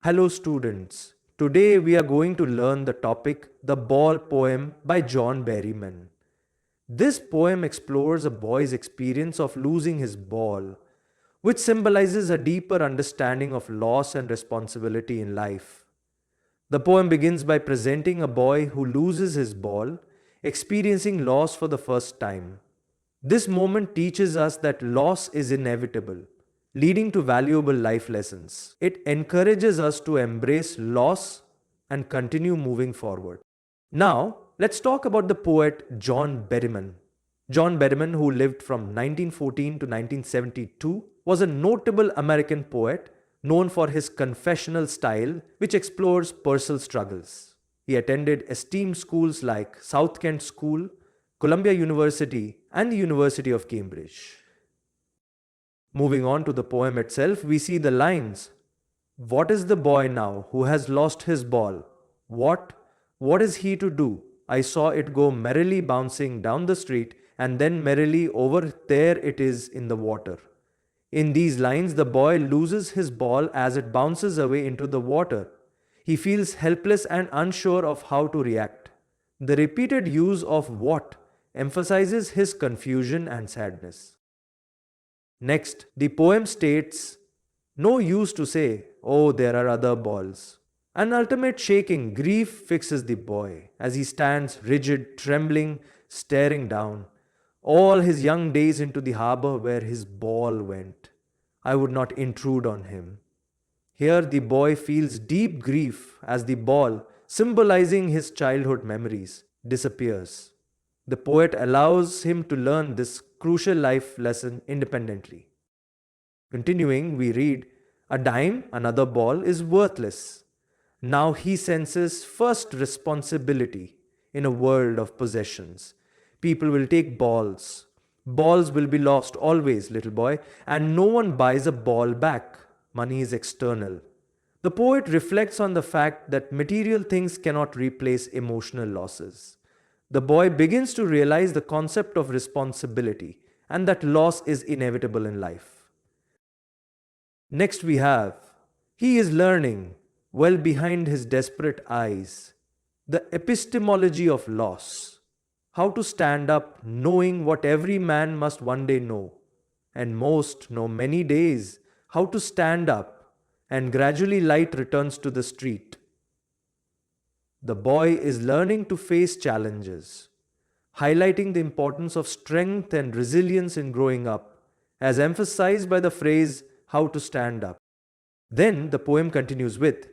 Hello students. Today we are going to learn the topic The Ball Poem by John Berryman. This poem explores a boy's experience of losing his ball, which symbolizes a deeper understanding of loss and responsibility in life. The poem begins by presenting a boy who loses his ball, experiencing loss for the first time. This moment teaches us that loss is inevitable, leading to valuable life lessons. It encourages us to embrace loss and continue moving forward. Now, let's talk about the poet John Berryman. John Berryman, who lived from 1914 to 1972, was a notable American poet known for his confessional style, which explores personal struggles. He attended esteemed schools like South Kent School, Columbia University, and the University of Cambridge. Moving on to the poem itself, we see the lines. What is the boy now who has lost his ball? What? What is he to do? I saw it go merrily bouncing down the street, and then merrily over there it is in the water. In these lines, the boy loses his ball as it bounces away into the water. He feels helpless and unsure of how to react. The repeated use of what emphasizes his confusion and sadness. Next, the poem states, no use to say, oh, there are other balls. An ultimate shaking grief fixes the boy as he stands rigid, trembling, staring down. All his young days into the harbor where his ball went. I would not intrude on him. Here the boy feels deep grief as the ball, symbolizing his childhood memories, disappears. The poet allows him to learn this crucial life lesson independently. Continuing, we read, a dime, another ball, is worthless. Now he senses first responsibility in a world of possessions. People will take balls. Balls will be lost always, little boy, and no one buys a ball back. Money is external. The poet reflects on the fact that material things cannot replace emotional losses. The boy begins to realize the concept of responsibility and that loss is inevitable in life. Next we have, he is learning, well behind his desperate eyes, the epistemology of loss. How to stand up knowing what every man must one day know, and most know many days how to stand up, and gradually light returns to the street. The boy is learning to face challenges, highlighting the importance of strength and resilience in growing up, as emphasized by the phrase, how to stand up. Then the poem continues with,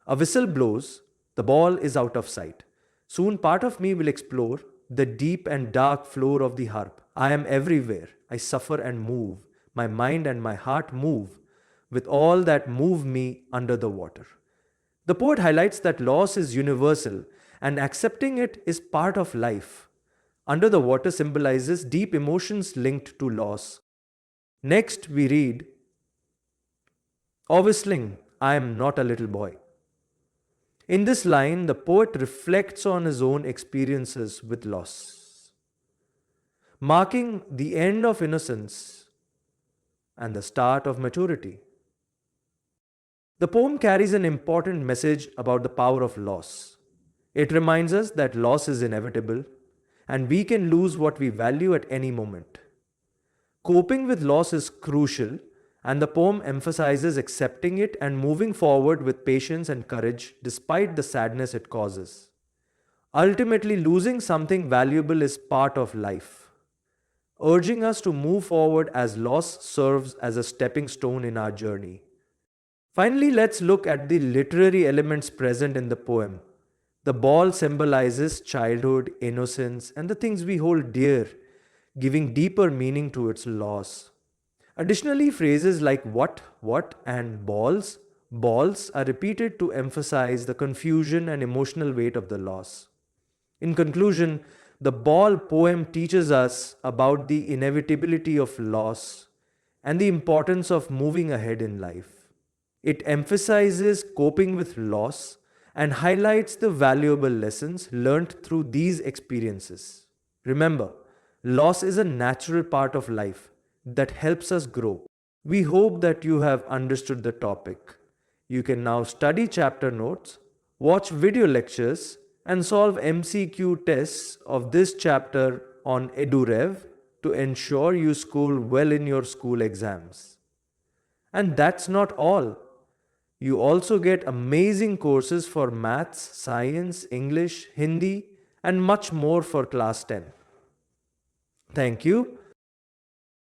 a whistle blows, the ball is out of sight. Soon part of me will explore the deep and dark floor of the harp. I am everywhere. I suffer and move. My mind and my heart move with all that move me under the water. The poet highlights that loss is universal and accepting it is part of life. Under the water symbolizes deep emotions linked to loss. Next, we read, "O whistling, I am not a little boy." In this line, the poet reflects on his own experiences with loss, marking the end of innocence and the start of maturity. The poem carries an important message about the power of loss. It reminds us that loss is inevitable and we can lose what we value at any moment. Coping with loss is crucial, and the poem emphasizes accepting it and moving forward with patience and courage despite the sadness it causes. Ultimately, losing something valuable is part of life, urging us to move forward as loss serves as a stepping stone in our journey. Finally, let's look at the literary elements present in the poem. The ball symbolizes childhood, innocence, and the things we hold dear, giving deeper meaning to its loss. Additionally, phrases like what, and balls are repeated to emphasize the confusion and emotional weight of the loss. In conclusion, the ball poem teaches us about the inevitability of loss and the importance of moving ahead in life. It emphasizes coping with loss and highlights the valuable lessons learned through these experiences. Remember, loss is a natural part of life that helps us grow. We hope that you have understood the topic. You can now study chapter notes, watch video lectures, and solve MCQ tests of this chapter on EduRev to ensure you score well in your school exams. And that's not all. You also get amazing courses for maths, science, English, Hindi, and much more for class 10. Thank you.